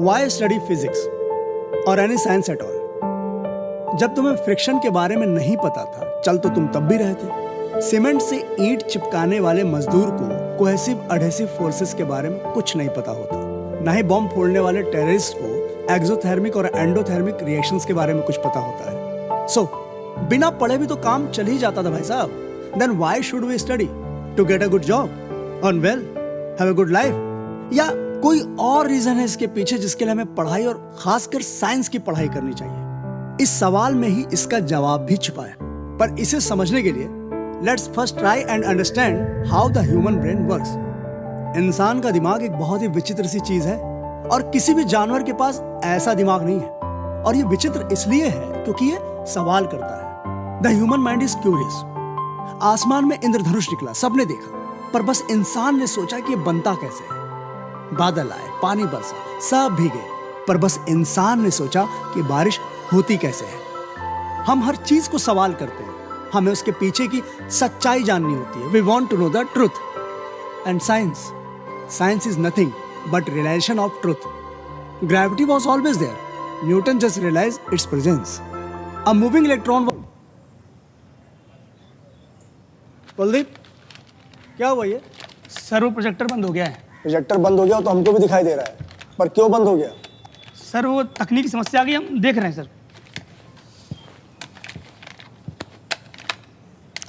Y study physics और any science at all? जब तुम्हें फ्रिक्शन के बारे में नहीं पता था, चल तो तुम तब भी रहे थे। सीमेंट से ईंट चिपकाने वाले मजदूर को कोहेसिव एडहेसिव फोर्सेस के बारे में कुछ नहीं पता होता। ना ही बॉम्ब फोड़ने वाले टेररिस्ट को एक्सोथर्मिक और एंडोथर्मिक रिएक्शंस के बारे में कुछ पता होता है। सो बिना पढ़े भी तो काम चल ही जाता था भाई साहब। Then why should we study? To get a good job, earn well, have a good life, या कोई और रीजन है इसके पीछे जिसके लिए हमें पढ़ाई और खासकर साइंस की पढ़ाई करनी चाहिए? इस सवाल में ही इसका जवाब भी छिपा है। पर इसे समझने के लिए let's first try and understand how the human brain works. इंसान का दिमाग एक बहुत ही विचित्र सी चीज है और किसी भी जानवर के पास ऐसा दिमाग नहीं है। और ये विचित्र इसलिए है क्योंकि ये सवाल करता है। The human mind is curious. आसमान में इंद्रधनुष निकला, सबने देखा, पर बस इंसान ने सोचा कि ये बनता कैसे है। बादल आए, पानी बरसा, सब भीगे, पर बस इंसान ने सोचा कि बारिश होती कैसे है। हम हर चीज को सवाल करते हैं, हमें उसके पीछे की सच्चाई जाननी होती है। We want to know the truth. And science is nothing but realisation of truth. Gravity was always there, Newton just realise its presence. A moving electron. Kuldeep, क्या हुआ ये? सर वो प्रोजेक्टर बंद हो गया है। प्रोजेक्टर बंद हो गया तो हमको भी दिखाई दे रहा है, पर क्यों बंद हो गया? सर वो तकनीकी समस्या आ गई, हम देख रहे हैं सर।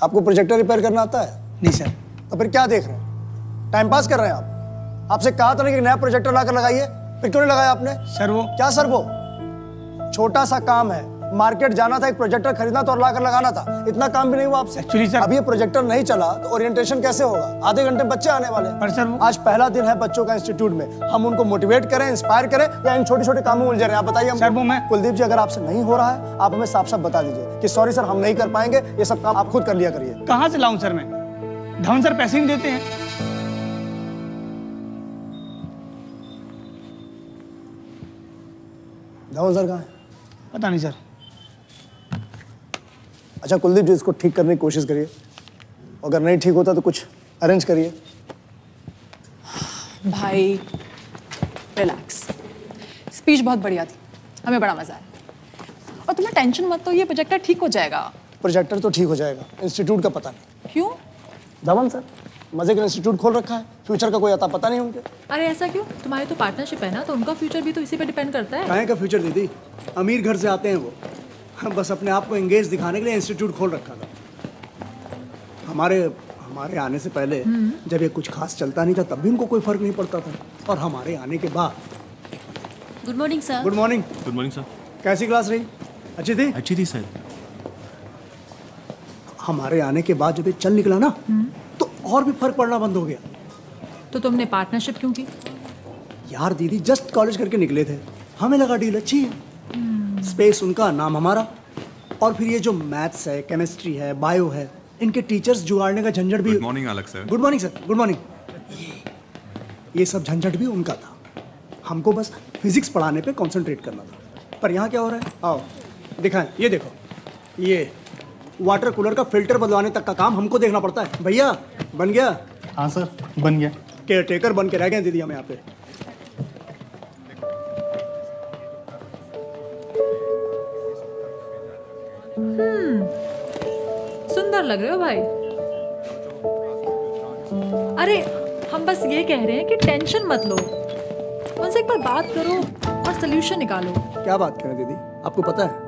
आपको प्रोजेक्टर रिपेयर करना आता है? नहीं सर। तो फिर क्या देख रहे हैं? टाइम पास कर रहे हैं आप? आपसे कहा था ना कि नया प्रोजेक्टर लाकर लगाइए, फिर क्यों नहीं लगाया आपने? सर वो क्या सर वो? छोटा सा काम है, मार्केट जाना था, एक प्रोजेक्टर खरीदना था और लाकर लगाना था। इतना काम भी नहीं हुआ आपसे? एक्चुअली सर, अब ये प्रोजेक्टर नहीं चला तो ओरिएंटेशन कैसे होगा? आधे घंटे बच्चे आने वाले हैं। पर सर वो आज पहला दिन है बच्चों का इंस्टीट्यूट में, हम उनको मोटिवेट करें, इंस्पायर करें, या इन छोटे छोटे कामों में उलझे रहे? आप बताइए सर। वो मैं कुलदीप जी, अगर आपसे नहीं हो रहा है आप हमें साफ साफ बता दीजिए कि सॉरी सर, हम नहीं कर पाएंगे, ये सब काम आप खुद कर लिया करिए। कहाँ से लाऊं सर मैं? धवन सर पैसे नहीं देते हैं। धवन सर कहाँ है? पता नहीं सर। अच्छा कुलदीप जी, इसको ठीक करने की कोशिश करिए, अगर नहीं ठीक होता तो कुछ अरेंज करिए। भाई रिलैक्स, स्पीच बहुत बढ़िया थी, हमें बड़ा मजा आया। और तुम्हें टेंशन मत लो, ये प्रोजेक्टर ठीक हो जाएगा। प्रोजेक्टर तो ठीक हो जाएगा, इंस्टीट्यूट का पता नहीं। क्यों? धवन सर मजे का इंस्टीट्यूट खोल रखा है, फ्यूचर का कोई अता पता नहीं उनके। अरे ऐसा क्यों? तुम्हारी तो पार्टनरशिप है ना, तो उनका फ्यूचर भी तो इसी पे डिपेंड करता है। काहे का फ्यूचर दीदी? अमीर घर से आते हैं वो, बस अपने आप को एंगेज दिखाने के लिए इंस्टीट्यूट खोल रखा था। हमारे आने से पहले जब ये कुछ खास चलता नहीं था तब भी उनको कोई फर्क नहीं पड़ता था, और हमारे आने के बाद। Good morning sir. Good morning. Good morning sir. कैसी क्लास रही? अच्छी थी? अच्छी थी सर। हमारे आने के बाद जब ये चल निकला ना तो और भी फर्क पड़ना बंद हो गया। तो तुमने पार्टनरशिप क्यों की? यार दीदी, जस्ट कॉलेज करके निकले थे, हमें लगा डील अच्छी है। स्पेस उनका, नाम हमारा, और फिर ये जो मैथ्स है, केमिस्ट्री है, बायो है, इनके टीचर्स जुगाड़ने का झंझट भी। गुड मॉर्निंग अलग sir. Good morning sir. Good morning. ये सब झंझट भी उनका था, हमको बस फिजिक्स पढ़ाने पे कंसंट्रेट करना था। पर यहाँ क्या हो रहा है? आओ दिखाएं, ये देखो, ये वाटर कूलर का फिल्टर बदलवाने तक का काम हमको देखना पड़ता है। भैया बन गया? हाँ सर, बन गया। केयर टेकर बन के रह गए दीदी हम यहाँ पे। सुंदर लग रहे हो भाई। अरे हम बस ये कह रहे हैं कि टेंशन मत लो, उनसे एक बार बात करो और सोल्यूशन निकालो। क्या बात करें दीदी, आपको पता है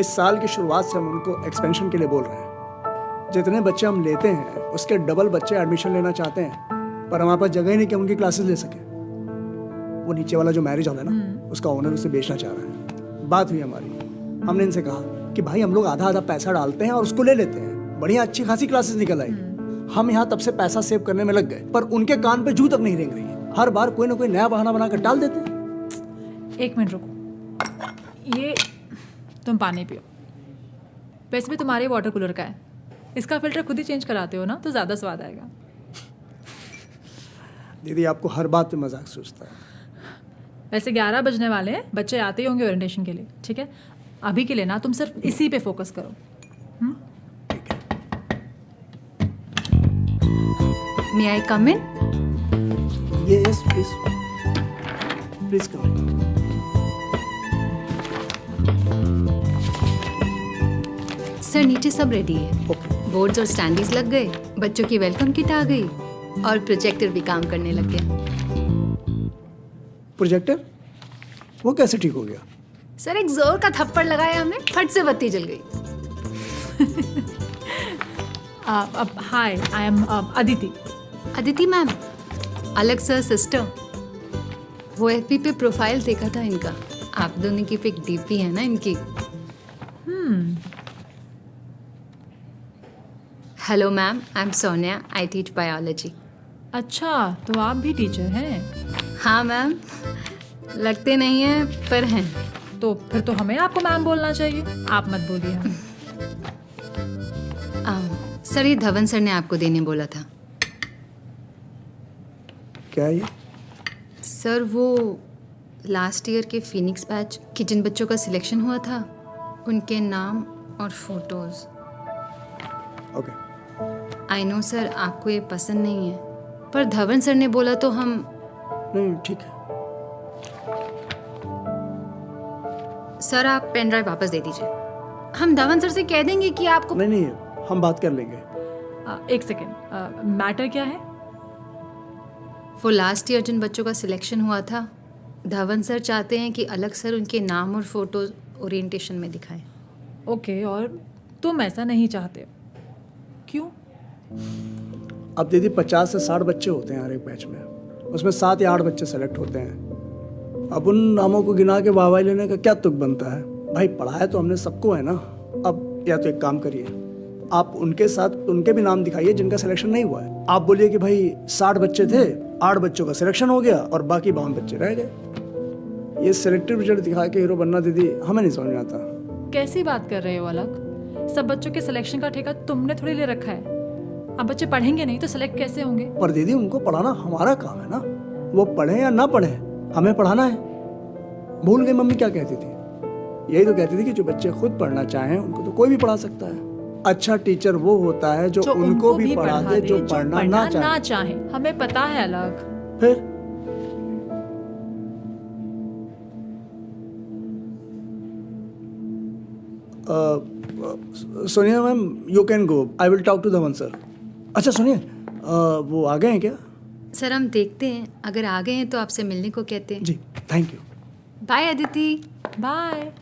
इस साल की शुरुआत से हम उनको एक्सपेंशन के लिए बोल रहे हैं। जितने बच्चे हम लेते हैं उसके डबल बच्चे एडमिशन लेना चाहते हैं, पर हमारे पास जगह ही नहीं कि हम उनकी क्लासेस ले सके। वो नीचे वाला जो मैरिज हॉल है ना, उसका ओनर उसे बेचना चाह रहा है। बात हुई हमारी, हमने इनसे कहा कि भाई हम लोग आधा आधा पैसा डालते हैं और उसको ले लेते हैं। बढ़िया अच्छी खासी क्लासेस निकल आई। हम यहाँ तब से पैसा सेव करने में लग गए, पर उनके कान पे जू तक नहीं रेंग रही है। हर बार कोई ना कोई नया बहाना बनाकर डाल देते हैं। एक मिनट रुको, ये तुम पानी पियो। वैसे भी तुम्हारे वाटर कूलर का है, इसका फिल्टर खुद ही चेंज कराते हो ना, तो ज़्यादा स्वाद आएगा। दीदी आपको हर बात पे मजाक सोचता है। वैसे 11 बजने वाले हैं, बच्चे आते ही होंगे ओरिएंटेशन के लिए, ठीक है? अभी के लिए ना तुम सिर्फ इसी पे फोकस करो। May I come in? Yes please, please come. Sir नीचे सब रेडी है। ओके। बोर्ड्स और स्टैंडीज लग गए, बच्चों की वेलकम किट आ गई और प्रोजेक्टर भी काम करने लग गया। प्रोजेक्टर वो कैसे ठीक हो गया? सर एक जोर का थप्पड़ लगाया हमने, फट से बत्ती जल गई। Hi, I am Aditi. Aditi ma'am, अलग सर सिस्टर। वो एफबी पे प्रोफाइल देखा था इनका, आप दोनों की पिक डीपी है ना इनकी। Hello ma'am, I am Sonia, I teach biology. अच्छा, तो आप भी टीचर हैं? हाँ मैम, लगते नहीं हैं पर हैं। तो फिर तो हमें आपको मैम बोलना चाहिए, आप मत बोलिए हम। सर ये धवन सर ने आपको देने बोला था। क्या ये? सर वो लास्ट ईयर के फिनिक्स बैच के जिन बच्चों का सिलेक्शन हुआ था, उनके नाम और photos. Okay. I know sir आपको ये पसंद नहीं है, पर धवन सर ने बोला तो हम। नहीं ठीक है। सर आप पेन ड्राइव वापस दे दीजिए, हम धवन सर से कह देंगे कि आपको। नहीं नहीं, हम बात कर लेंगे। एक सेकेंड, मैटर क्या है? वो लास्ट ईयर जिन बच्चों का सिलेक्शन हुआ था, धवन सर चाहते हैं कि अलग सर उनके नाम और फोटोज ओरिएंटेशन में दिखाएं। ओके, और तुम ऐसा नहीं चाहते? क्यों? अब दीदी 50 से 60 बच्चे होते हैं हर एक बैच में, उसमें 7 या 8 बच्चे सेलेक्ट होते हैं। अब उन नामों को गिना के वाहवाही लेने का क्या तुक बनता है? भाई पढ़ाया तो हमने सबको है ना। अब या तो एक काम करिए, आप उनके साथ उनके भी नाम दिखाइए जिनका सिलेक्शन नहीं हुआ है। आप बोलिए कि भाई 60 बच्चे थे, 8 बच्चों का सिलेक्शन हो गया और बाकी 52 बच्चे रह गए। ये सिलेक्टिव रिजल्ट दिखा के हीरो बनना दीदी हमें नहीं समझ में आता। कैसी बात कर रहे हो अलग? सब बच्चों के सिलेक्शन का ठेका तुमने थोड़ी ले रखा है। अब बच्चे पढ़ेंगे नहीं तो सिलेक्ट कैसे होंगे? पर दीदी उनको पढ़ाना हमारा काम है ना, वो पढ़े या ना पढ़े हमें पढ़ाना है। भूल गई मम्मी क्या कहती थी? यही तो कहती थी कि जो बच्चे खुद पढ़ना चाहें उनको तो कोई भी पढ़ा सकता है। अच्छा टीचर वो होता है जो उनको भी पढ़ा दे जो पढ़ना ना चाहे। हमें पता है अलग। फिर Sonia ma'am you can go, I will talk to Dhawan sir. अच्छा सुनिए, वो आ गए हैं क्या? सर हम देखते हैं, अगर आ गए हैं तो आपसे मिलने को कहते हैं। जी thank you. Bye Aditi. Bye.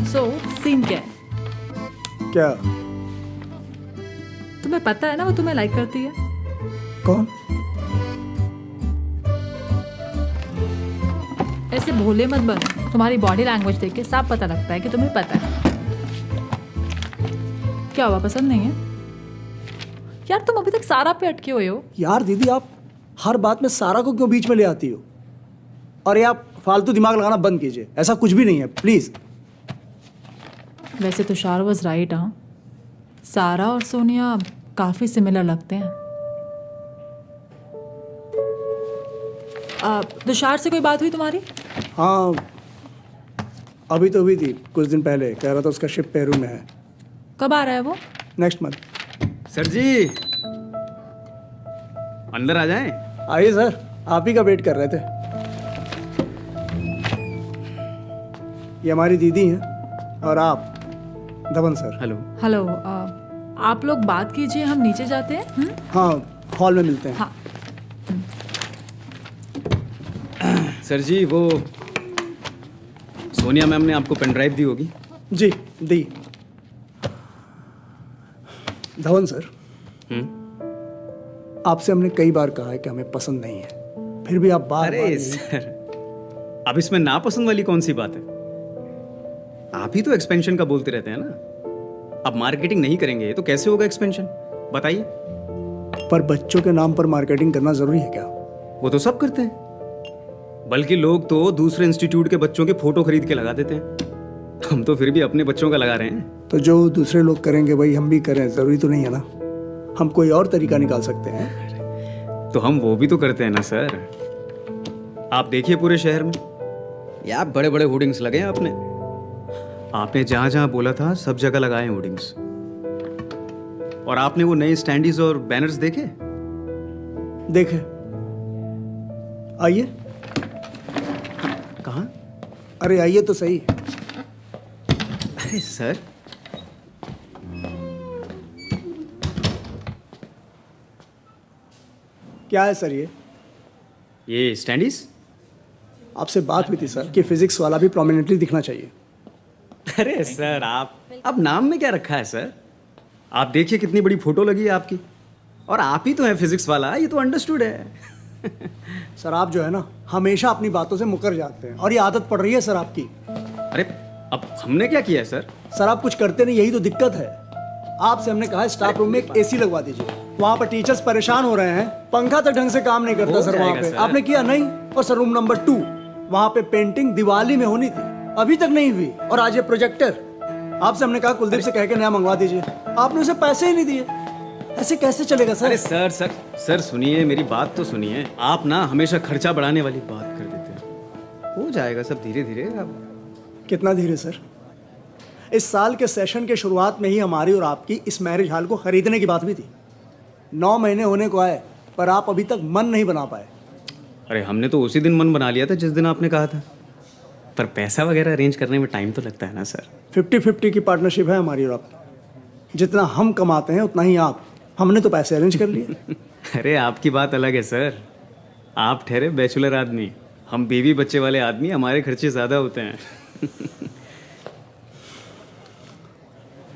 So scene क्या है? क्या? तुम्हें पता है ना वो तुम्हें लाइक करती है। कौन? ऐसे भोले मत बनो, तुम्हारी बॉडी लैंग्वेज देख के साफ पता लगता है कि तुम्हें पता है। क्या हुआ, पसंद नहीं है? यार तुम अभी तक सारा पे अटके हुए हो। यार दीदी आप हर बात में सारा को क्यों बीच में ले आती हो? और ये आप फालतू दिमाग लगाना बंद कीजिए, ऐसा कुछ भी नहीं है प्लीज। वैसे तुषार वाज राइट। हाँ, सारा और सोनिया काफी सिमिलर लगते हैं। तुषार से कोई बात हुई तुम्हारी? हाँ अभी तो हुई थी, कुछ दिन पहले। कह रहा था उसका शिप पेरू में है। कब आ रहा है वो? Next month. सर जी अंदर आ जाएं। आइए सर, आप ही का वेट कर रहे थे। ये हमारी दीदी हैं और आप धवन सर। हेलो। हेलो, आप लोग बात कीजिए, हम नीचे जाते हैं। हाँ हॉल में मिलते हैं। हाँ। सर जी वो सोनिया मैम ने आपको पेन ड्राइव दी होगी। जी दी। धवन सर, आपसे हमने कई बार कहा है कि हमें पसंद नहीं है, फिर भी आप बार अरे सर अब इसमें नापसंद वाली कौन सी बात है? आप ही तो एक्सपेंशन का बोलते रहते हैं ना। अब मार्केटिंग नहीं करेंगे तो कैसे होगा एक्सपेंशन, बताइए। पर बच्चों के नाम पर मार्केटिंग करना जरूरी है क्या? वो तो सब करते हैं, बल्कि लोग तो दूसरे इंस्टीट्यूट के बच्चों के फोटो खरीद के लगा देते हैं। हम तो फिर भी अपने बच्चों का लगा रहे हैं। तो जो दूसरे लोग करेंगे वही हम भी करें, जरूरी तो नहीं है ना। हम कोई और तरीका निकाल सकते हैं। तो हम वो भी तो करते हैं ना सर। आप देखिए पूरे शहर में या बड़े बड़े होर्डिंग्स लगे हैं आपने जहां जहां बोला था सब जगह लगाए हैं होर्डिंग्स। और आपने वो नए स्टैंडीज और बैनर्स देखे देखें, आइए। कहाँ? अरे आइए तो सही। अरे सर, क्या है सर ये स्टैंडीज? आपसे बात हुई थी सर कि फिजिक्स वाला भी प्रोमिनेंटली दिखना चाहिए। अरे सर, आप नाम में क्या रखा है सर? आप देखिए कितनी बड़ी फोटो लगी है आपकी, और आप ही तो हैं फिजिक्स वाला, ये तो अंडरस्टूड है। सर आप जो है ना हमेशा अपनी बातों से मुकर जाते हैं और ये आदत पड़ रही है सर आपकी। अरे अब हमने क्या किया है सर? सर आप कुछ करते नहीं, यही तो दिक्कत है। आपसे हमने कहा है स्टाफ रूम में एक एसी लगवा दीजिए, वहाँ पर टीचर्स परेशान हो रहे हैं, पंखा तक ढंग से काम नहीं करता हो सर वहाँ जाएगा पे। सर। आपने किया नहीं। और सर रूम नंबर 2, वहाँ पे पेंटिंग दिवाली में होनी थी, अभी तक नहीं हुई। और आज ये प्रोजेक्टर, आपसे हमने कहा कुलदीप से कह के नया मंगवा दीजिए, आपने उसे पैसे ही नहीं दिए। ऐसे कैसे चलेगा सर? अरे सर सुनिए, मेरी बात तो सुनिए। आप ना हमेशा खर्चा बढ़ाने वाली बात कर देते हैं। हो जाएगा सब धीरे धीरे। अब कितना धीरे सर? इस साल के सेशन के शुरुआत में ही हमारी और आपकी इस मैरिज हॉल को खरीदने की बात भी थी। 9 महीने होने को आए पर आप अभी तक मन नहीं बना पाए। अरे हमने तो उसी दिन मन बना लिया था जिस दिन आपने कहा था, पर पैसा वगैरह अरेंज करने में टाइम तो लगता है ना सर। 50-50 की पार्टनरशिप है हमारी और आपकी। जितना हम कमाते हैं उतना ही आप। हमने तो पैसे अरेंज कर लिए। अरे आपकी बात अलग है सर, आप ठहरे बैचलर आदमी, हम बीवी बच्चे वाले आदमी, हमारे खर्चे ज़्यादा होते हैं।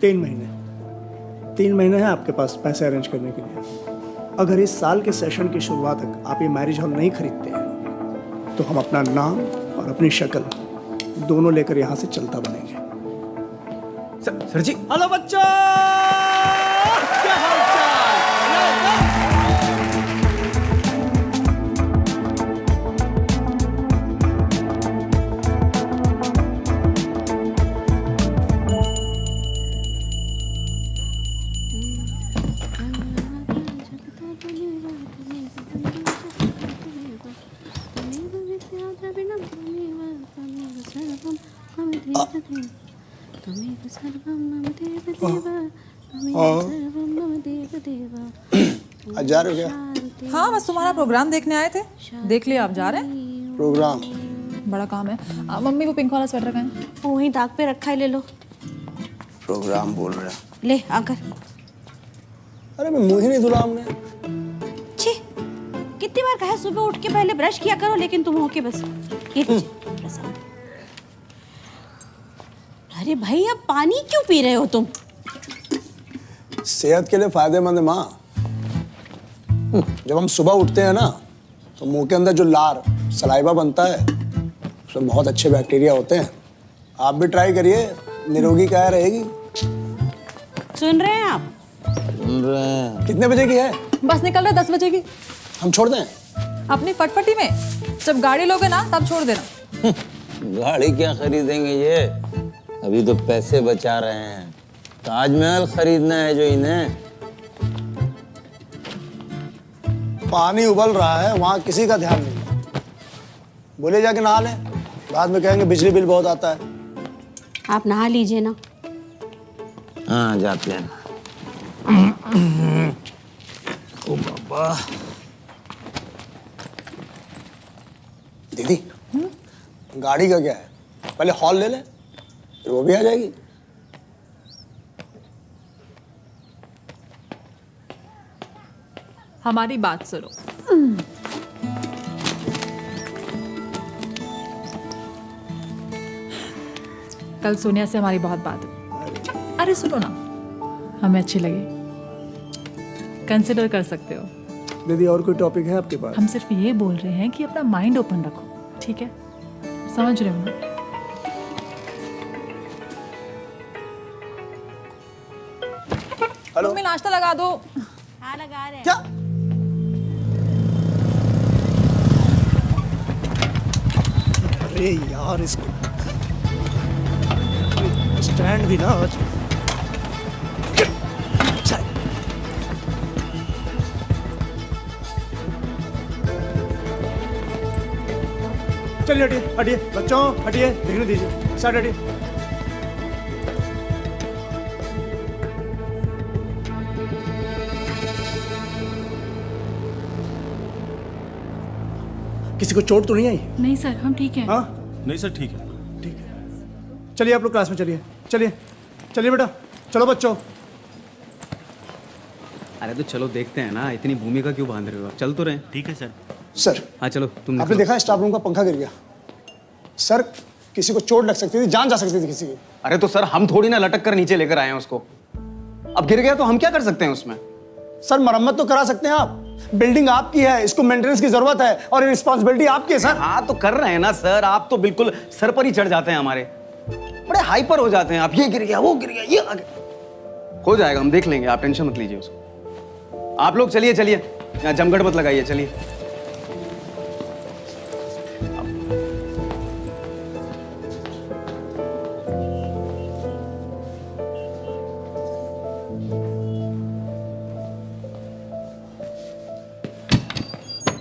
3 महीने हैं आपके पास पैसे अरेंज करने के लिए। अगर इस साल के सेशन की शुरुआत तक आप ये मैरिज हॉल नहीं खरीदते हैं तो हम अपना नाम और अपनी शक्ल दोनों लेकर यहाँ से चलता बनेंगे। सर जी, हेलो बच्चों, क्या हाल चाल? आज जा रहे हो क्या? हाँ, बस तुम्हारा प्रोग्राम देखने आए थे। देख लिया, आप जा रहे हैं? प्रोग्राम? बड़ा काम है। मम्मी वो पिंक वाला स्वेटर का है। वो वहीं दाग पे रखा है, ले लो। प्रोग्राम बोल रहे हैं? ले आकर। अरे मैं मुंह ही नहीं धुला हमने। छी, कितनी बार कहा सुबह उठ के पहले ब्रश किया करो, लेकिन तुम हो के बस ये लीजिए प्रसाद। अरे भाई, अब पानी क्यों पी रहे हो तुम? सेहत के लिए फायदेमंद है माँ। जब हम सुबह उठते हैं ना तो मुंह के अंदर जो लार सलाइवा बनता है उसमें बहुत अच्छे बैक्टीरिया होते हैं। आप भी ट्राई करिए, निरोगी काया रहेगी। सुन रहे हैं आप? सुन रहे हैं। कितने बजे की है? बस निकल रहे 10 बजे की। हम छोड़ दें? अपनी फटफटी में जब गाड़ी लोगे ना तब छोड़ देना। गाड़ी क्या खरीदेंगे ये, अभी तो पैसे बचा रहे हैं। ताजमहल खरीदना है जो इन्हें। पानी उबल रहा है, वहाँ किसी का ध्यान नहीं है। बोले जाके नहा लें, बाद में कहेंगे बिजली बिल बहुत आता है। आप नहा लीजिए ना। हाँ जाते हैं। ओ बाबा। दीदी, गाड़ी का क्या है? पहले हॉल ले लें, फिर वो भी आ जाएगी। हमारी बात सुनो। कल सोनिया से हमारी बहुत बात हुई। अरे सुनो ना, हमें अच्छी लगी, कंसिडर कर सकते हो। दीदी और कोई टॉपिक है आपके पास? हम सिर्फ ये बोल रहे हैं कि अपना माइंड ओपन रखो, ठीक है? समझ रहे हो ना? हेलो, मम्मी नाश्ता लगा दो। हाँ लगा रहे हैं। क्या? अरे यार, इसको स्टैंड भी ना आज। चलिए हटिए हटिए बच्चों, हटिए, देखने दीजिए। साइड हटिए। किसी को चोट तो नहीं आई? नहीं सर, हम ठीक हैं। हाँ नहीं सर, ठीक है। ठीक है, चलिए आप लोग क्लास में चलिए। चलिए चलिए बेटा, चलो बच्चों। अरे तो चलो देखते हैं ना, इतनी भूमिका क्यों बांध रहे हो आप? चल तो रहे। ठीक है सर। सर, हाँ चलो तुम आपने देखा स्टाफ रूम का पंखा गिर गया। सर, किसी को चोट लग सकती थी, जान जा सकती थी किसी की। अरे तो सर हम थोड़ी ना लटक कर नीचे लेकर आए हैं उसको। अब गिर गया तो हम क्या कर सकते हैं उसमें? सर, मरम्मत तो करा सकते हैं आप। बिल्डिंग आपकी है, इसको मेंटेनेंस की जरूरत है और ये रिस्पॉन्सिबिलिटी आपकी है सर। हाँ तो कर रहे हैं ना सर, आप तो बिल्कुल सर पर ही चढ़ जाते हैं हमारे, बड़े हाइपर हो जाते हैं आप। ये गिर गया, वो गिर गया, ये आ गया। हो जाएगा, हम देख लेंगे, आप टेंशन मत लीजिए उसको। आप लोग चलिए चलिए, यहाँ जमगढ़ मत लगाइए, चलिए।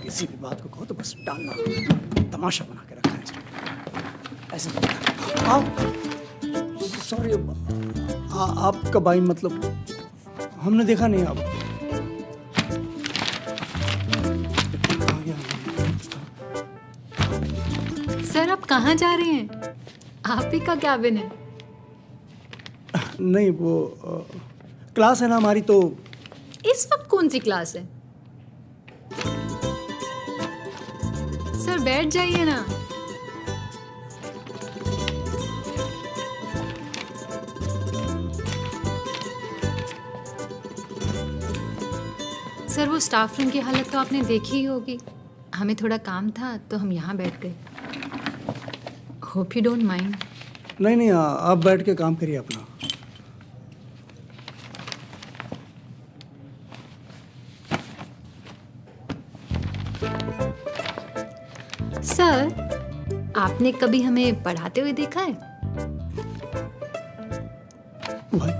किसी भी बात को कहो तो बस डालना, तमाशा बना के रखा है इसमें। ऐसे आओ, सॉरी, आप कब आई? मतलब हमने देखा नहीं आप। सर आप कहाँ जा रहे हैं? आप ही का कैबिन है। नहीं वो क्लास है ना हमारी, तो इस वक्त कौन सी क्लास है? सर बैठ जाइए ना। सर वो स्टाफ रूम की हालत तो आपने देखी ही होगी। हमें थोड़ा काम था तो हम यहाँ बैठ गए। Hope you don't mind. नहीं नहीं, आप बैठ के काम करिए अपना। सर आपने कभी हमें पढ़ाते हुए देखा है? भाई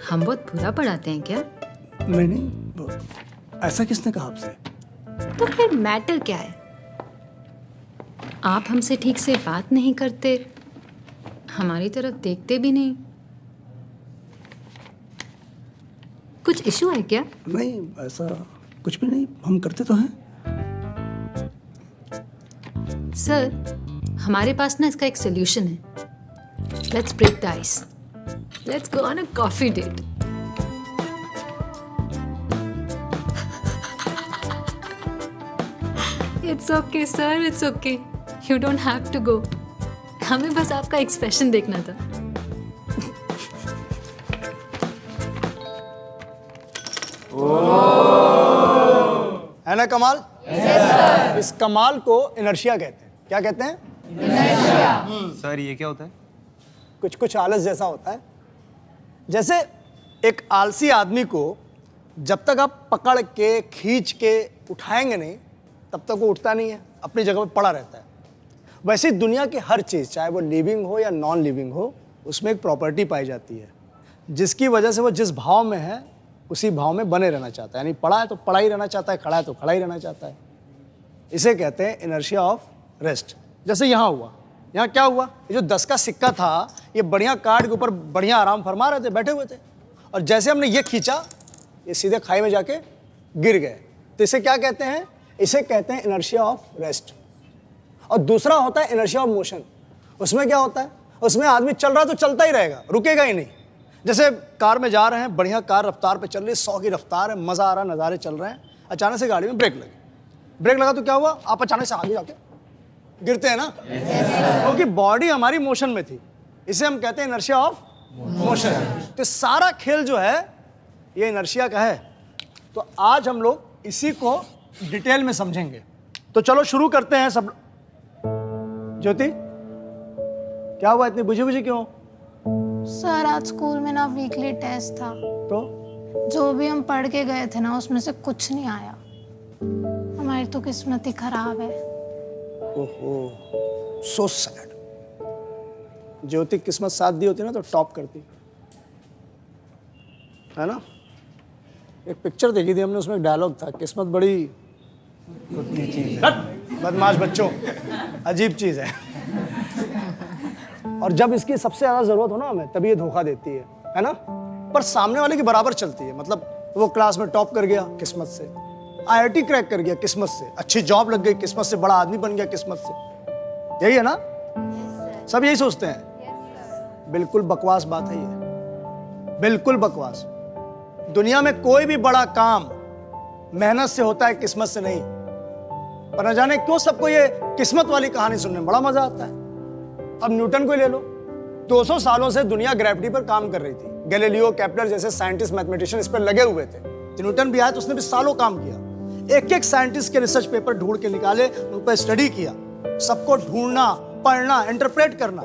हम बहुत बुरा पढ़ाते हैं क्या? नहीं नहीं, ऐसा किसने कहा आपसे? तो फिर मैटर क्या है? आप हमसे ठीक से बात नहीं करते, हमारी तरफ देखते भी नहीं। कुछ इशू है क्या? नहीं ऐसा कुछ भी नहीं, हम करते तो हैं। सर हमारे पास ना इसका एक सोल्यूशन है। Let's break the ice. Let's go on a coffee date. It's okay sir, it's okay, you don't have to go. हमें बस आपका एक्सप्रेशन देखना था। है ना कमाल? इस कमाल को इनर्शिया कहते हैं। क्या कहते हैं? सर ये क्या होता है? कुछ कुछ आलस जैसा होता है। जैसे एक आलसी आदमी को जब तक आप पकड़ के खींच के उठाएंगे नहीं, तब तक वो उठता नहीं है, अपनी जगह पे पड़ा रहता है। वैसे दुनिया की हर चीज़, चाहे वो लिविंग हो या नॉन लिविंग हो, उसमें एक प्रॉपर्टी पाई जाती है जिसकी वजह से वो जिस भाव में है उसी भाव में बने रहना चाहता है। यानी पड़ा है तो पड़ा ही रहना चाहता है, खड़ा है तो खड़ा ही रहना चाहता है। इसे कहते हैं इनर्शिया ऑफ रेस्ट। जैसे यहाँ हुआ, यहाँ क्या हुआ? ये जो 10 का सिक्का था, ये बढ़िया कार्ड के ऊपर बढ़िया आराम फरमा रहे थे, बैठे हुए थे, और जैसे हमने ये खींचा, ये सीधे खाई में जाके गिर गए। तो इसे क्या कहते हैं? इसे कहते हैं इनर्शिया ऑफ रेस्ट। और दूसरा होता है इनर्शिया ऑफ मोशन। उसमें क्या होता है? उसमें आदमी चल रहा तो चलता ही रहेगा, रुकेगा ही नहीं। जैसे कार में जा रहे हैं, बढ़िया कार रफ्तार पे चल रही है, 100 की रफ्तार है, मज़ा आ रहा है, नज़ारे चल रहे हैं, अचानक से गाड़ी में ब्रेक लगी। ब्रेक लगा तो क्या हुआ? आप अचानक से आगे जाके गिरते हैं ना, क्योंकि बॉडी हमारी मोशन में थी। इसे हम कहते हैं इनर्शिया ऑफ मोशन। तो सारा खेल जो है ये इनर्शिया का है। तो आज हम लोग इसी को डिटेल में समझेंगे। तो चलो शुरू करते हैं सब। ज्योति, क्या हुआ? इतनी बुझी बुझी क्यों? सर आज स्कूल में ना वीकली टेस्ट था, तो जो भी हम पढ़ के गए थे ना उसमें से कुछ नहीं आया। हमारी तो किस्मत ही खराब है। ओहो, सो सैड। ज्योति किस्मत साथ दी होती ना तो टॉप करती, है ना? एक पिक्चर देखी थी हमने, उसमें एक डायलॉग था, किस्मत बड़ी बदमाश बच्चों, अजीब चीज है। और जब इसकी सबसे ज्यादा जरूरत हो ना हमें, तभी ये धोखा देती है ना? पर सामने वाले के बराबर चलती है। मतलब वो क्लास में टॉप कर गया किस्मत से, आईआईटी क्रैक कर गया किस्मत से, अच्छी जॉब लग गई किस्मत से, बड़ा आदमी बन गया किस्मत से। यही है ना? सब यही सोचते हैं। बिल्कुल बकवास बात है ये, बिल्कुल बकवास। दुनिया में कोई भी बड़ा काम मेहनत से होता है, किस्मत से नहीं। पर न जाने क्यों सबको ये किस्मत वाली कहानी सुनने में बड़ा मजा आता है। अब न्यूटन को ही ले लो, 200 सालों से दुनिया ग्रेविटी पर काम कर रही थी। गैलीलियो, केपलर जैसे साइंटिस्ट, मैथमेटिशियन इस पर लगे हुए थे। तो न्यूटन भी आया तो उसने भी सालों काम किया। एक एक साइंटिस्ट के रिसर्च पेपर ढूंढ के निकाले, उन पर स्टडी किया, सबको ढूंढना, पढ़ना, इंटरप्रेट करना।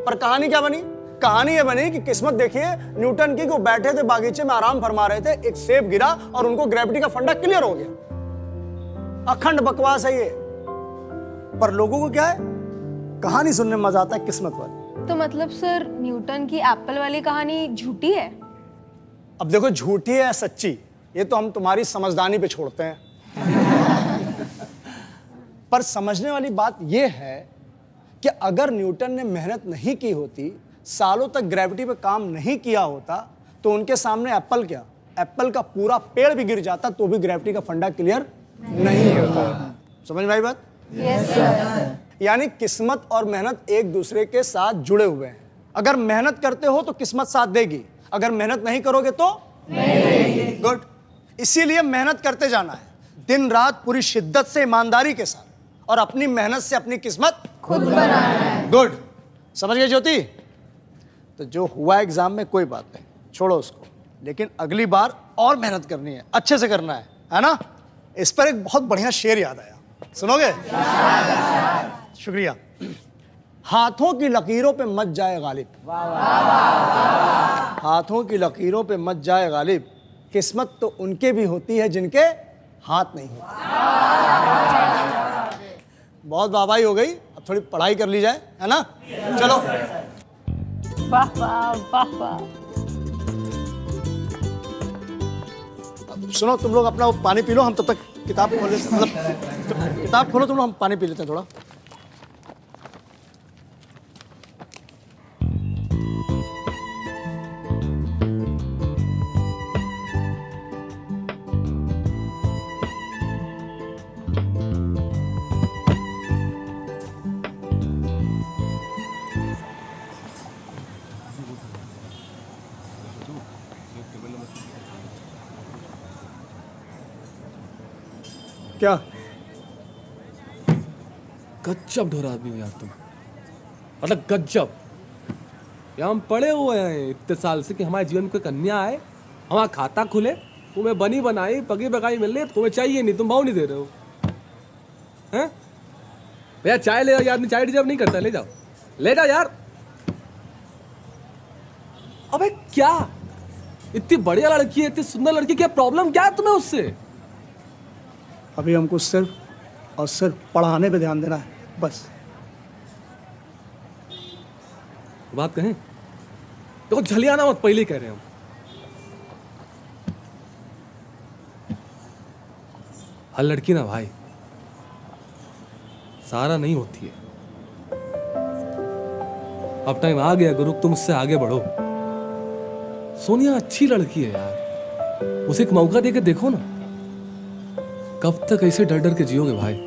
पर कहानी क्या बनी? कहानी ये बनी कि किस्मत देखिए न्यूटन की, वो बैठे थे बागीचे में आराम फरमा रहे थे, एक सेब गिरा और उनको ग्रेविटी का फंडा क्लियर हो गया। अखंड बकवास है ये, पर लोगों को क्या है, कहानी सुनने में मजा आता है किस्मत वाली। तो मतलब सर न्यूटन की एप्पल वाली कहानी झूठी है? अब देखो झूठी है या सच्ची, ये तो हम तुम्हारी समझदारी पे छोड़ते हैं। पर समझने वाली बात यह है कि अगर न्यूटन ने मेहनत नहीं की होती, सालों तक ग्रेविटी पे काम नहीं किया होता, तो उनके सामने एप्पल क्या, एप्पल का पूरा पेड़ भी गिर जाता तो भी ग्रेविटी का फंडा क्लियर नहीं होता। समझ में आई बात? Yes sir. यानी किस्मत और मेहनत एक दूसरे के साथ जुड़े हुए हैं। अगर मेहनत करते हो तो किस्मत साथ देगी, अगर मेहनत नहीं करोगे तो नहीं। गुड। इसीलिए मेहनत करते जाना है, दिन रात पूरी शिद्दत से, ईमानदारी के साथ, और अपनी मेहनत से अपनी किस्मत खुद बनाना है। गुड। समझ गए ज्योति? तो जो हुआ एग्जाम में कोई बात नहीं, छोड़ो उसको, लेकिन अगली बार और मेहनत करनी है, अच्छे से करना है ना? इस पर एक बहुत बढ़िया शेर याद आया, सुनोगे? शुक्रिया। हाथों की लकीरों पे मत जाए गालिब, हाथों की लकीरों पे मत जाए गालिब, किस्मत तो उनके भी होती है जिनके हाथ नहीं होते। बहुत वाहवाही हो गई, अब थोड़ी पढ़ाई कर ली जाए, है ना? चलो। वाह वाह वाह वाह। सुनो तुम लोग अपना वो पानी पी लो, हम तब तक किताब खोल लेते, मतलब किताब खोलो तुम लोग, हम पानी पी लेते हैं थोड़ा। क्या गज्जब ढोरा आदमी हो यार तुम, मतलब गज्जब। यहाँ हम पड़े हुए हैं इतने साल से कि हमारे जीवन में कोई कन्या आए, हमारा खाता खुले, तुम्हें बनी बनाई पगी बगाई मिल रही है, तुम्हें चाहिए नहीं, तुम भाव नहीं दे रहे हो। हैं भैया चाय ले जाओ, आदमी चाय डिजर्व नहीं करता, ले जाओ ले जाओ यार। अबे क्या इतनी बढ़िया लड़की है, इतनी सुंदर लड़की, क्या प्रॉब्लम क्या है तुम्हें उससे? अभी हमको सिर्फ और सिर्फ पढ़ाने पे ध्यान देना है, बस। बात कहें देखो, झलियाना मत, पहले ही कह रहे हैं हम। हर लड़की ना भाई सारा नहीं होती है। अब टाइम आ गया गुरु, तुम उससे आगे बढ़ो। सोनिया अच्छी लड़की है यार, उसे एक मौका देके देखो ना। कब तक ऐसे डर डर के जियोगे भाई?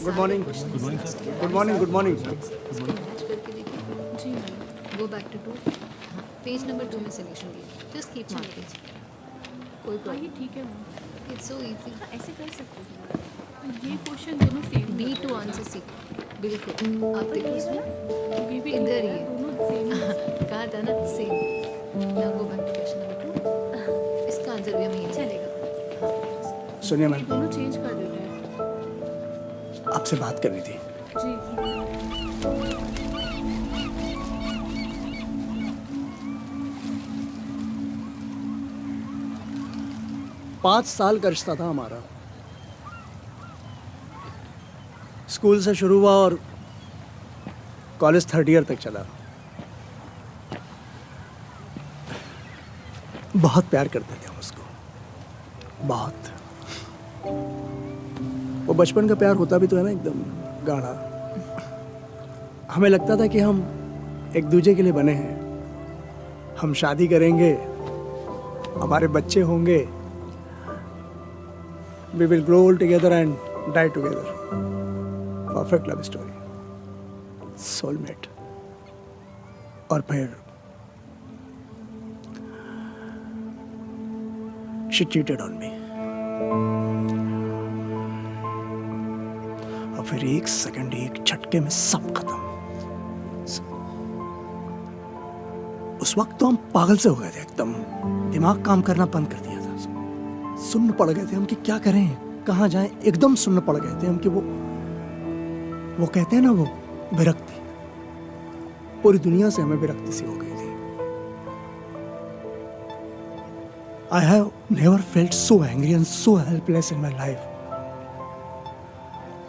Good morning. Good morning. Good morning. Go back to 2, page number 2 में सॉल्यूशन दिए, जस्ट कीप मार्किंग। कोई प्रॉब्लम? ठीक है, इट्स सो इजी। ऐसे कर सकते हो, ये क्वेश्चन दोनों same B two answer C, बिल्कुल। आप देखो इसमें इधर ही कहा था ना same. Now go back to question number 2, इसका आंसर भी हमें चलेगा। सुनिए मैम, दोनों चेंज कर देते हैं। आपसे बात करनी थी। जी 5 साल का रिश्ता था हमारा। स्कूल से शुरू हुआ और कॉलेज 3rd ईयर तक चला। बहुत प्यार करते थे हम उसको, बहुत। वो बचपन का प्यार होता भी तो है ना, एकदम गाढ़ा। हमें लगता था कि हम एक दूसरे के लिए बने हैं, हम शादी करेंगे, हमारे बच्चे होंगे, we will grow old together and die together. Perfect love story, soulmate. और फिर शी चीटेड ऑन मी। और फिर 1 सेकंड, एक झटके में सब खत्म। उस वक्त तो हम पागल से हो गए थे, एकदम दिमाग काम करना बंद कर दिया था। सुन्न पड़ गए थे हम कि क्या करें, कहाँ जाएं, एकदम सुन्न पड़ गए थे हम कि वो कहते हैं ना, वो विरक्ति, पूरी दुनिया से हमें विरक्ति सी हो गई थी। I have never felt so angry and so helpless in my life,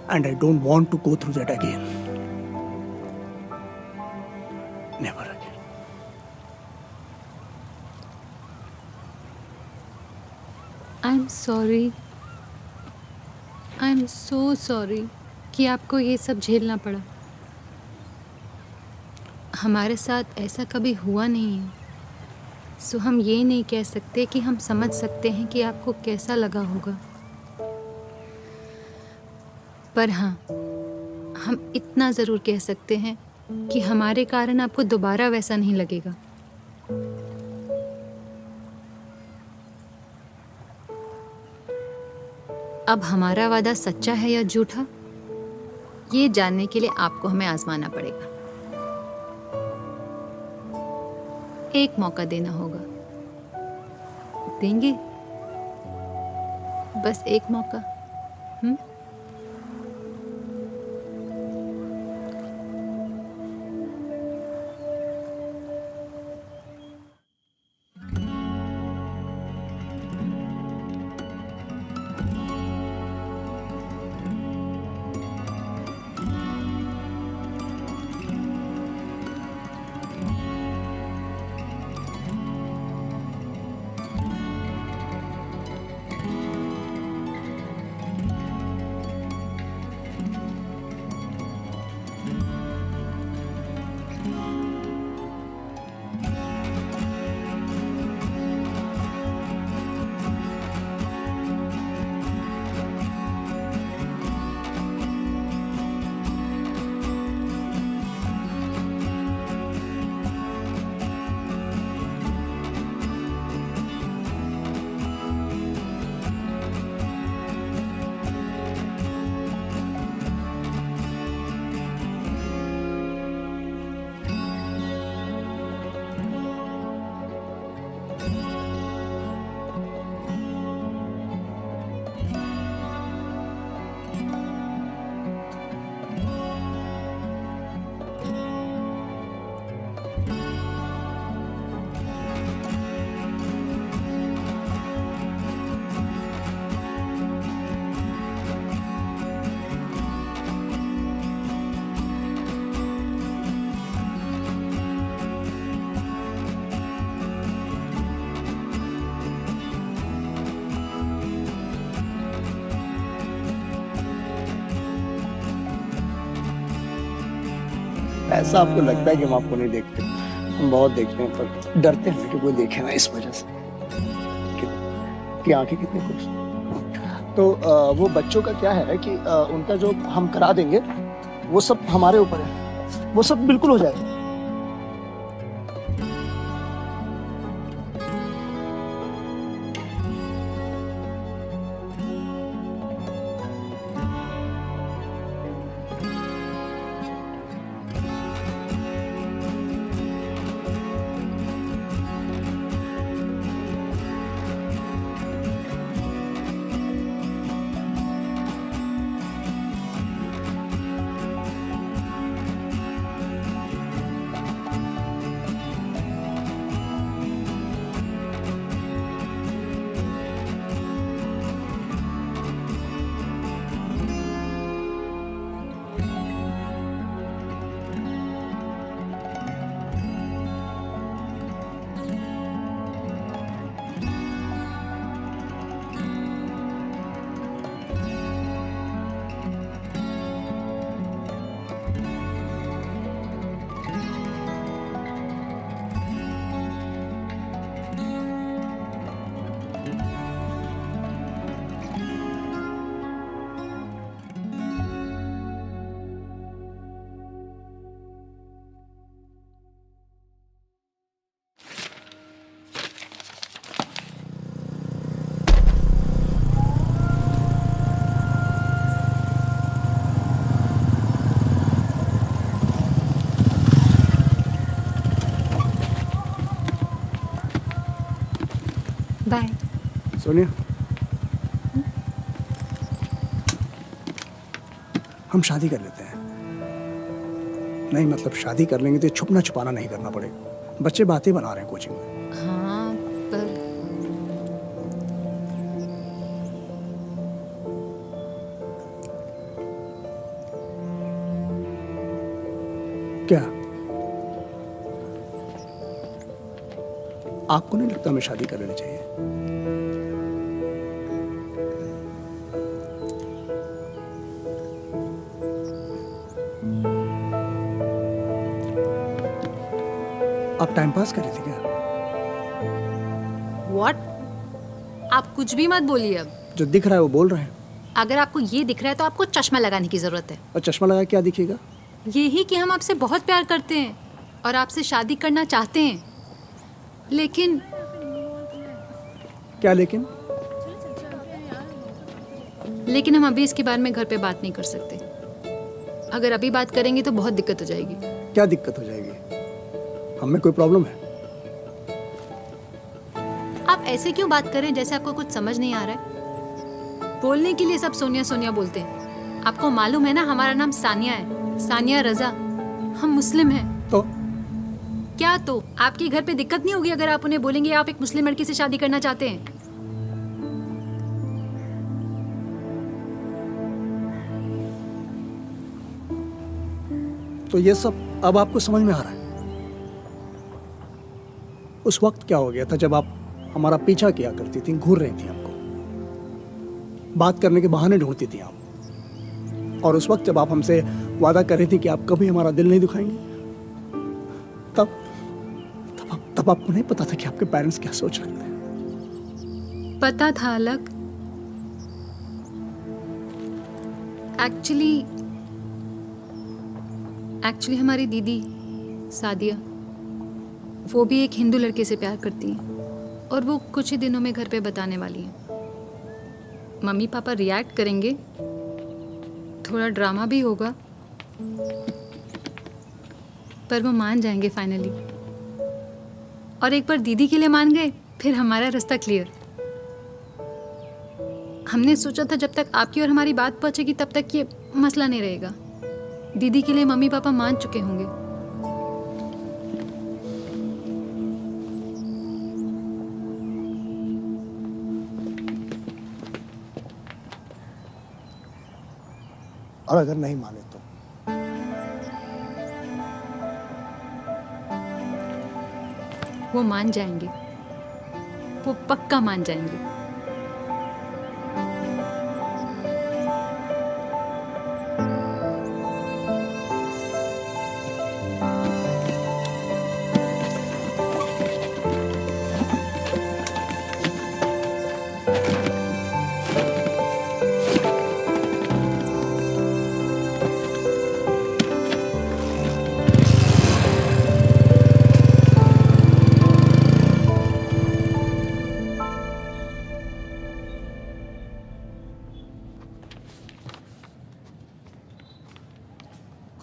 and I don't want to go through that again. Never again. I'm sorry. I'm so sorry कि आपको ये सब झेलना पड़ा। हमारे साथ ऐसा कभी हुआ नहीं है, सो हम ये नहीं कह सकते कि हम समझ सकते हैं कि आपको कैसा लगा होगा। पर हाँ, हम इतना ज़रूर कह सकते हैं कि हमारे कारण आपको दोबारा वैसा नहीं लगेगा। अब हमारा वादा सच्चा है या झूठा, ये जानने के लिए आपको हमें आजमाना पड़ेगा। एक मौका देना होगा। देंगे? बस एक मौका। ऐसा आपको लगता है कि हम आपको नहीं देखते, हम बहुत देखते हैं, पर डरते हैं कि कोई देखे ना, इस वजह से कि आंखें कितनी खुश। तो वो बच्चों का क्या है कि उनका जो हम करा देंगे वो सब हमारे ऊपर है, वो सब बिल्कुल हो जाएगा। सोनिया, हम शादी कर लेते हैं। नहीं मतलब शादी कर लेंगे तो छुपना छुपाना नहीं करना पड़ेगा। बच्चे बातें बना रहे हैं कोचिंग में। हाँ पर क्या आपको नहीं लगता हमें शादी कर लेनी चाहिए? आप टाइम पास कर रही थी क्या? व्हाट? आप कुछ भी मत बोलिए अब। जो दिख रहा है वो बोल रहे हैं। अगर आपको ये दिख रहा है तो आपको चश्मा लगाने की जरूरत है। और चश्मा लगा क्या दिखेगा? यही कि हम आपसे बहुत प्यार करते हैं और आपसे शादी करना चाहते हैं, लेकिन क्या लेकिन? लेकिन हम अभी इसके बारे में घर पे बात नहीं कर सकते। अगर अभी बात करेंगे तो बहुत दिक्कत हो जाएगी। क्या दिक्कत हो जाएगी? हमें कोई प्रॉब्लम है? आप ऐसे क्यों बात कर रहे हैं जैसे आपको कुछ समझ नहीं आ रहा है? बोलने के लिए सब सोनिया सोनिया बोलते हैं। आपको मालूम है ना हमारा नाम सानिया है, सानिया रजा। हम मुस्लिम हैं। तो क्या तो? आपके घर पे दिक्कत नहीं होगी अगर आप उन्हें बोलेंगे आप एक मुस्लिम लड़की से शादी करना चाहते हैं? तो ये सब अब आपको समझ में आ रहा है? उस वक्त क्या हो गया था जब आप हमारा पीछा किया करती थी, घूर रही थी हमको, बात करने के बहाने ढूंढती थी आप, और उस वक्त जब आप हमसे वादा कर रही थी कि आप कभी हमारा दिल नहीं दुखाएंगे, तब आपको नहीं पता था कि आपके पेरेंट्स क्या सोच रखते हैं? पता था अलग। एक्चुअली हमारी दीदी सादिया, वो भी एक हिंदू लड़के से प्यार करती है और वो कुछ ही दिनों में घर पे बताने वाली है। मम्मी पापा रिएक्ट करेंगे, थोड़ा ड्रामा भी होगा, पर वो मान जाएंगे फाइनली। और एक बार दीदी के लिए मान गए फिर हमारा रास्ता क्लियर। हमने सोचा था जब तक आपकी और हमारी बात पहुंचेगी तब तक ये मसला नहीं रहेगा। दीदी के लिए मम्मी पापा मान चुके होंगे। और अगर नहीं माने तो? वो मान जाएंगे, वो पक्का मान जाएंगे।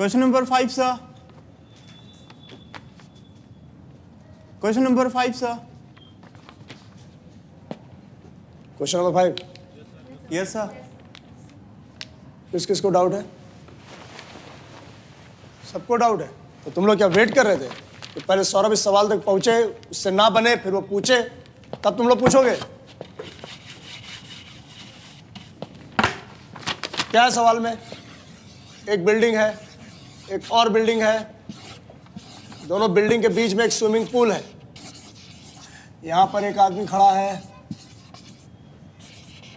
Question number 5, sir. Question number 5, sir. Question number 5। Yes, sir. किसको डाउट है? सबको डाउट है। तो तुम लोग क्या वेट कर रहे थे कि पहले सौरभ इस सवाल तक पहुंचे, उससे ना बने, फिर वो पूछे, तब तुम लोग पूछोगे? क्या है सवाल में? एक बिल्डिंग है, एक और बिल्डिंग है, दोनों बिल्डिंग के बीच में एक स्विमिंग पूल है। यहां पर एक आदमी खड़ा है,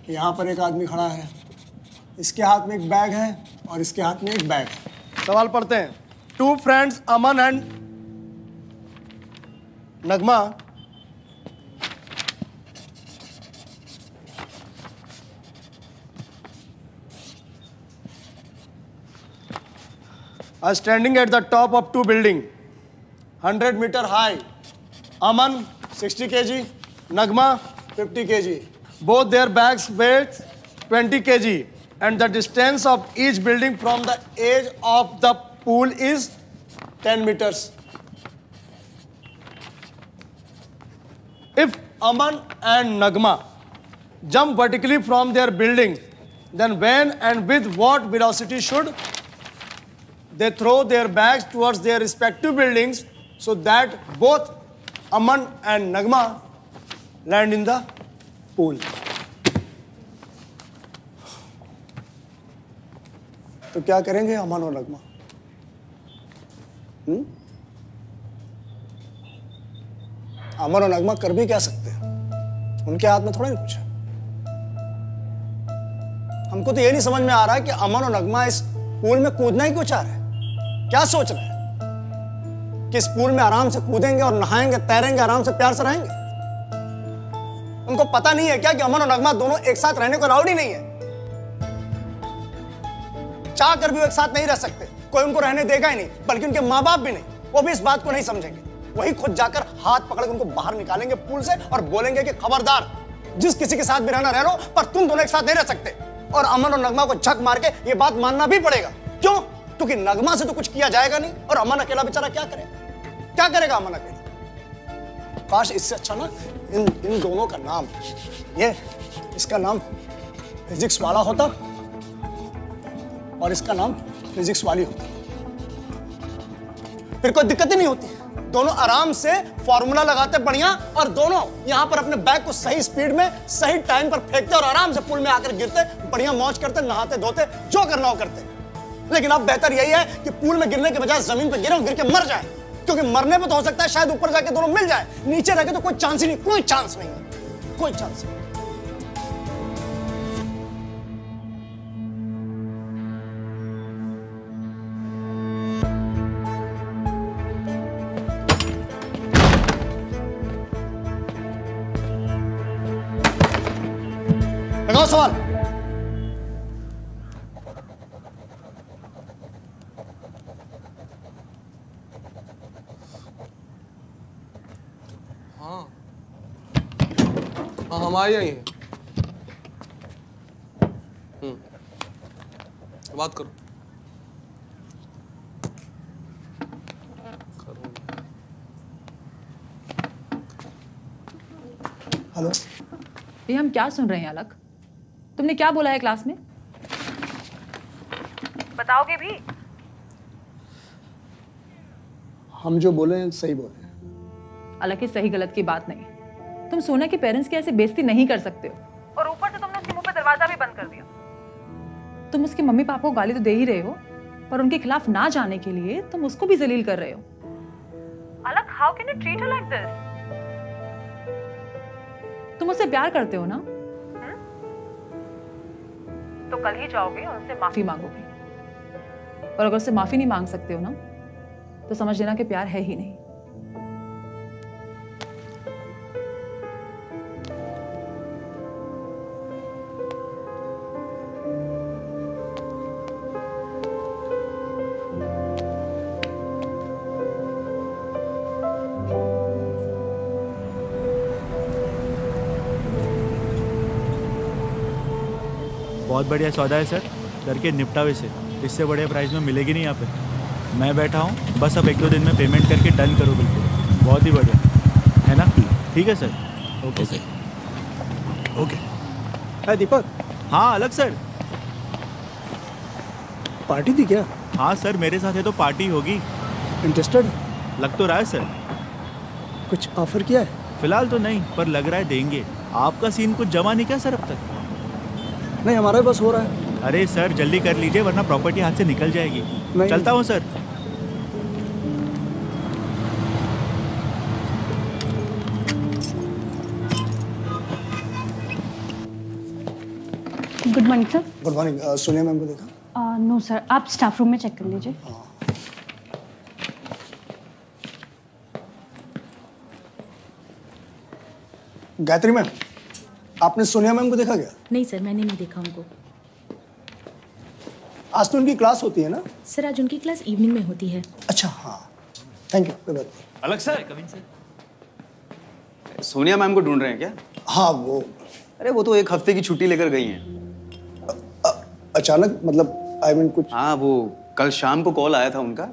यहां पर एक आदमी खड़ा है, इसके हाथ में एक बैग है और इसके हाथ में एक बैग है। सवाल पढ़ते हैं। 2 friends Aman and Nagma are standing at the top of 2 buildings, 100 meter high. Aman 60 kg, Nagma 50 kg. Both their bags weigh 20 kg, and the distance of each building from the edge of the pool is 10 meters. If Aman and Nagma jump vertically from their building, then when and with what velocity should they throw their bags towards their respective buildings so that both Aman and Nagma land in the pool? तो क्या करेंगे अमन और नगमा? अमन और नगमा कर भी क्या सकते हैं? उनके हाथ में थोड़ा ही कुछ है। हमको तो ये नहीं समझ में आ रहा है कि अमन और नगमा इस पूल में कूदना ही क्यों चाह रहे हैं? क्या सोच रहे हैं कि इस पूल में आराम से कूदेंगे और नहाएंगे, तैरेंगे, आराम से प्यार से रहेंगे? उनको पता नहीं है क्या कि अमन और नगमा दोनों एक साथ रहने को अलाउड ही नहीं है? चाह कर भी वो एक साथ नहीं रह सकते, कोई उनको रहने देगा ही नहीं, बल्कि उनके माँ बाप भी नहीं। वो भी इस बात को नहीं समझेंगे। वही खुद जाकर हाथ पकड़ उनको बाहर निकालेंगे पूल से और बोलेंगे कि खबरदार, जिस किसी के साथ भी रहना रह लो, पर तुम दोनों एक साथ नहीं रह सकते। और अमन और नगमा को झक मार के ये बात मानना भी पड़ेगा। क्यों? क्योंकि नगमा से तो कुछ किया जाएगा नहीं, और अमन अकेला बेचारा क्या करेगा? क्या करेगा अमन अकेला? काश इससे अच्छा ना इन दोनों का नाम, ये इसका नाम फिजिक्स वाला होता और इसका नाम फिजिक्स वाली होती, फिर कोई दिक्कत ही नहीं होती। दोनों आराम से फॉर्मूला लगाते बढ़िया, और दोनों यहां पर अपने बैग को सही स्पीड में सही टाइम पर फेंकते और आराम से पुल में आकर गिरते, बढ़िया मौज करते, नहाते धोते, जो करना हो करते। लेकिन अब बेहतर यही है कि पुल में गिरने के बजाय जमीन पर गिरे और गिर के मर जाए, क्योंकि मरने पे तो हो सकता है शायद ऊपर जाके दोनों मिल जाए, नीचे रह के तो कोई चांस ही नहीं, कोई चांस नहीं है, कोई चांस नहीं। लगाओ सवाल। हाँ हमारे यहाँ ही है। बात करो। हेलो, ये हम क्या सुन रहे हैं अलग? तुमने क्या बोला है क्लास में? बताओगे भी? हम जो बोले हैं सही बोले हैं। अलग की सही गलत की बात नहीं। तुम सोना के पेरेंट्स की ऐसे बेइज्जती नहीं कर सकते हो, और ऊपर से तुमने उसके मुंह पे दरवाजा भी बंद कर दिया। तुम उसके मम्मी पापा को गाली तो दे ही रहे हो, पर उनके खिलाफ ना जाने के लिए तुम उसको भी जलील कर रहे हो। अलग, how can you treat her like this? तुम उससे प्यार करते हो ना? तो कल ही जाओगे और उससे माफी मांगोगे, और अगर उससे माफी नहीं मांग सकते हो ना, तो समझ लेना कि प्यार है ही नहीं। बहुत बढ़िया सौदा है सर, करके निपटावे से। इससे बड़े प्राइस में मिलेगी नहीं यहाँ पे। मैं बैठा हूँ, बस अब 1-2 दिन में पेमेंट करके डन करो। बिल्कुल, बहुत ही बढ़िया है ना? ठीक है सर। Okay sir, okay. है दीपक? हाँ अलग सर, पार्टी थी क्या? हाँ सर, मेरे साथ है तो पार्टी होगी। इंटरेस्टेड? लग तो रहा है सर। कुछ ऑफर किया है? फिलहाल तो नहीं, पर लग रहा है देंगे। आपका सीन कुछ जमा नहीं क्या सर अब तक? नहीं, हमारा बस हो रहा है। अरे सर जल्दी कर लीजिए, वरना प्रॉपर्टी हाथ से निकल जाएगी। चलता हूँ sir. Good morning sir. Good morning. Sonia ma'am को देखा? नो सर, आप स्टाफ रूम में चेक कर लीजिए। गायत्री मैम, आपने सोनिया मैम को देखा क्या? नहीं सर, मैंने नहीं देखा उनको। आज तो उनकी क्लास होती है ना? सर आज उनकी क्लास इवनिंग में होती है। अच्छा हाँ, थैंक यू। कोई बात नहीं। अलग sir, coming sir. Sonia ma'am को ढूंढ रहे हैं क्या? हाँ वो, अरे वो तो 1 हफ्ते की छुट्टी लेकर गई हैं। अचानक मतलब आई मीन कुछ? हाँ वो कल शाम को कॉल आया था उनका,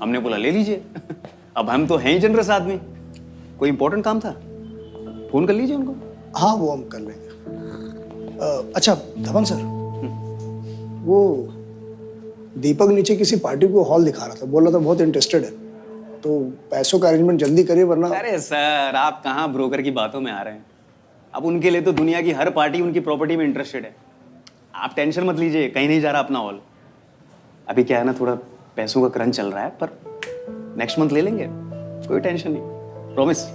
हमने बोला ले लीजिए। अब हम तो हैं ही जनरस आदमी, कोई इंपॉर्टेंट काम था, फोन कर लीजिए उनको। हाँ वो हम कर लेंगे। अच्छा धवन सर, वो दीपक नीचे किसी पार्टी को हॉल दिखा रहा था, बोल रहा था बहुत इंटरेस्टेड है, तो पैसों का अरेंजमेंट जल्दी करिए वरना। अरे सर, आप कहाँ ब्रोकर की बातों में आ रहे हैं। अब उनके लिए तो दुनिया की हर पार्टी उनकी प्रॉपर्टी में इंटरेस्टेड है। आप टेंशन मत लीजिए, कहीं नहीं जा रहा अपना हॉल। अभी क्या है ना, थोड़ा पैसों का क्रंच चल रहा है, पर नेक्स्ट मंथ ले लेंगे, कोई टेंशन नहीं, प्रॉमिस।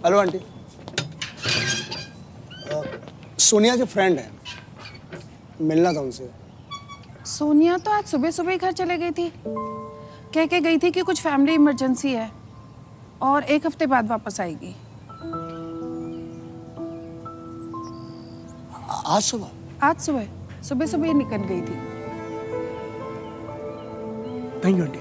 हेलो आंटी, सोनिया के फ्रेंड है, मिलना था उनसे। सोनिया तो आज सुबह सुबह ही घर चले गई थी, कह के गई थी कि कुछ फैमिली इमरजेंसी है और 1 हफ्ते बाद वापस आएगी। आज सुबह? आज सुबह सुबह ही निकल गई थी। Thank you aunty.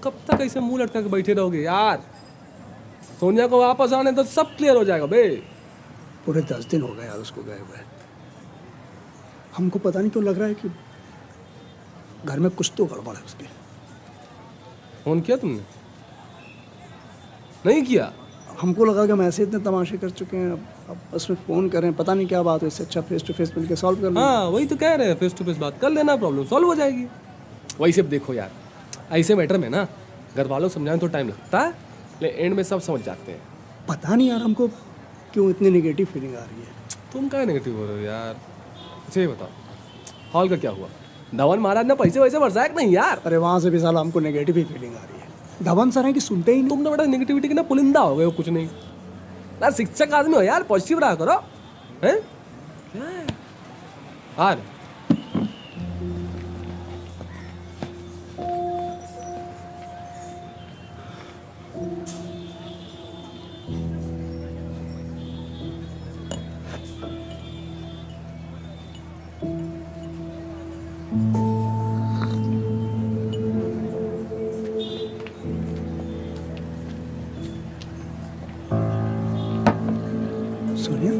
कब तक ऐसे मुंह लटका के बैठे रहोगे यार? सोनिया को वापस आने तो सब क्लियर हो जाएगा बे। पूरे 10 दिन हो गए यार उसको गए हुए। हमको पता नहीं क्यों लग रहा है कि घर में कुछ तो गड़बड़ है उसके। फोन किया तुमने? नहीं किया? हमको लगा कि हम ऐसे इतने तमाशे कर चुके हैं, अब उसमें फ़ोन करें, पता नहीं क्या बात है, इससे अच्छा फेस टू फेस मिलकर सॉल्व कर लें। हाँ वही तो कह रहे हैं, फेस टू फेस बात कर लेना, प्रॉब्लम सॉल्व हो जाएगी। वही सब देखो यार, ऐसे मैटर में ना घर वालों को समझाने तो टाइम लगता है, लेकिन एंड में सब समझ जाते हैं। पता नहीं यार हमको क्यों इतनी नेगेटिव फीलिंग आ रही है। तुम क्या नेगेटिव हो रहे हो यार? अच्छा ये बताओ, हॉल का क्या हुआ? धवन महाराज ने पैसे वैसे बरसाया कि नहीं यार? अरे वहाँ से भी साला हमको नेगेटिव ही फीलिंग आ रही है। धवन सर है कि सुनते ही नहीं। तुम तो बड़ा नेगेटिविटी के ना पुलिंदा हो गए हो, कुछ नहीं ना, शिक्षक आदमी हो यार, पॉजिटिव रहा करो हैं? क्या है यार? सोनिया,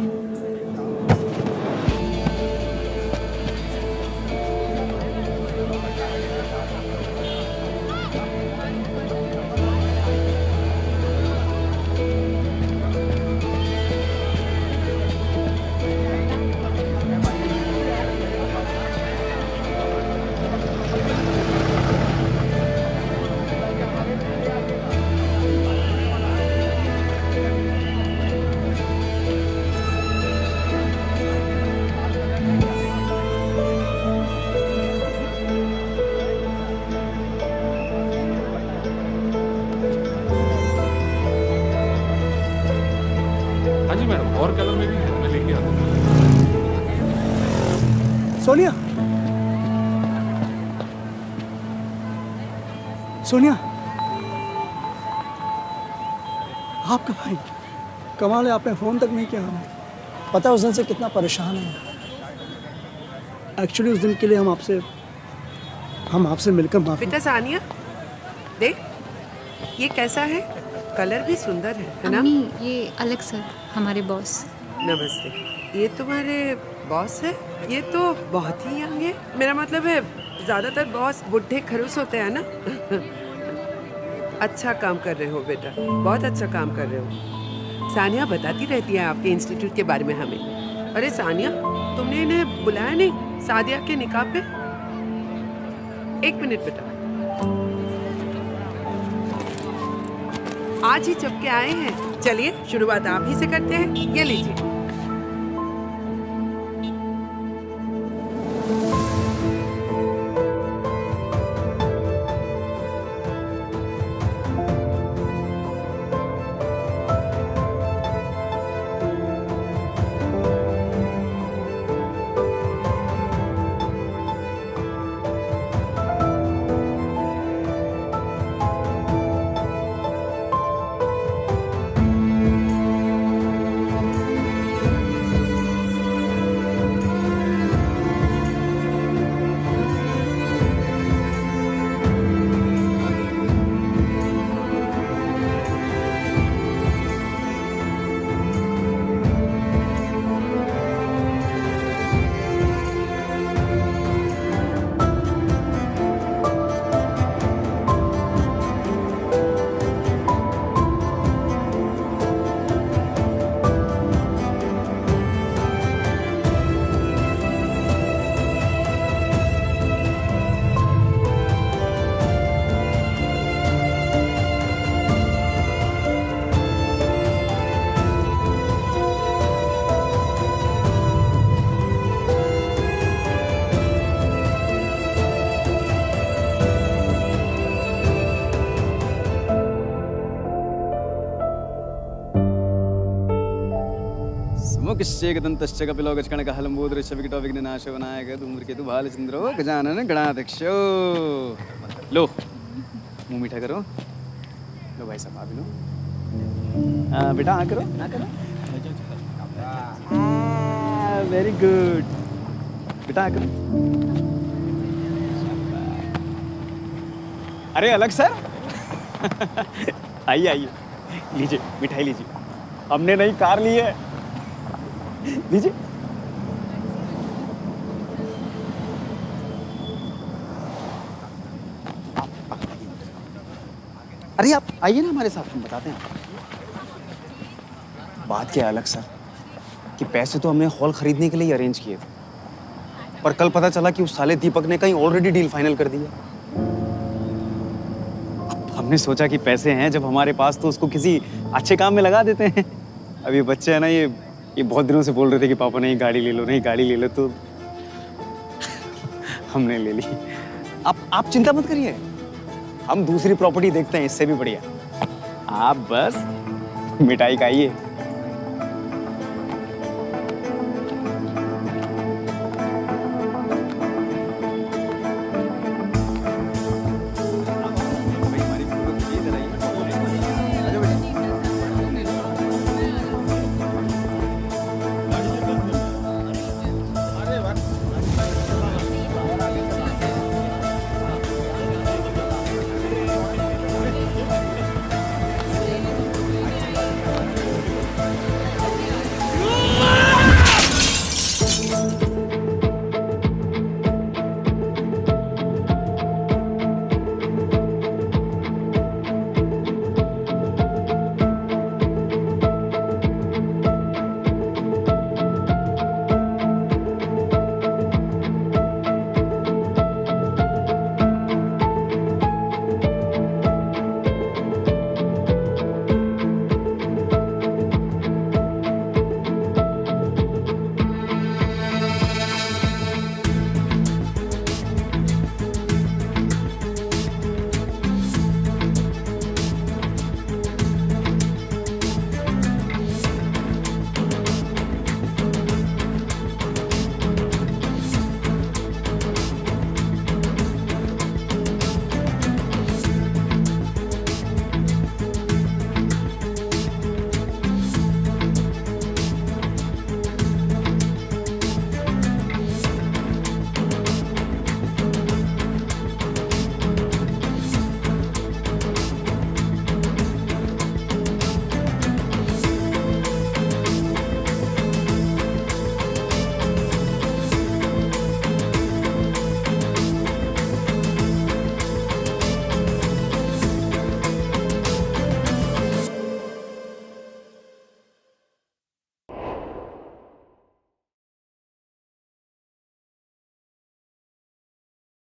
हाँ जी मैडम, और कलर में भी है, मैं लेके आता हूँ। सोनिया, सोनिया, आपका भाई कमाल है, आपने फ़ोन तक नहीं किया हमें। पता है उस दिन से कितना परेशान है। एक्चुअली उस दिन के लिए हम आपसे मिलकर माफी। बेटा सानिया, देख ये कैसा है, कलर भी सुंदर है ना? अम्मी ये अलग सर, हमारे बॉस। नमस्ते, ये तुम्हारे बॉस है? ये तो बहुत ही यंग है। मेरा मतलब है ज्यादातर बॉस बुढ़े खरूस होते हैं ना। अच्छा काम कर रहे हो बेटा, बहुत अच्छा काम कर रहे हो। सानिया बताती रहती है आपके इंस्टीट्यूट के बारे में हमें। अरे सानिया, तुमने इन्हें बुलाया नहीं सादिया के निकाह पे? एक मिनट बेटा, आज ही चुप के आए हैं। चलिए शुरुआत आप ही से करते हैं, ये लीजिए। मुमुक्षेकदन्तश्च कपिलो गजकणकहलम्बोदृश्य विकटोविघ्ननाशो विनायक धूम्रकेतु भालचंद्रो गजानन गणाध्यक्षो। लो मुंह मीठा करो। लो भाई साहब आप लो। बेटा आ करो, आ करो। वेरी गुड बेटा आ करो। अरे अलग सर आइए आइए, लीजिए मिठाई लीजिए, हमने नई कार ली है, लीजिए। अरे आप आइए ना हमारे साथ, हम बताते हैं आपको। बात क्या है अलग सर कि पैसे तो हमने हॉल खरीदने के लिए अरेंज किए थे, पर कल पता चला कि उस साले दीपक ने कहीं ऑलरेडी डील फाइनल कर दिया। हमने सोचा कि पैसे हैं जब हमारे पास तो उसको किसी अच्छे काम में लगा देते हैं। अब ये बच्चे है ना, ये बहुत दिनों से बोल रहे थे कि पापा नहीं गाड़ी ले लो, नहीं गाड़ी ले लो, तो हमने ले ली। आप चिंता मत करिए, हम दूसरी प्रॉपर्टी देखते हैं इससे भी बढ़िया। आप बस मिठाई खाइए।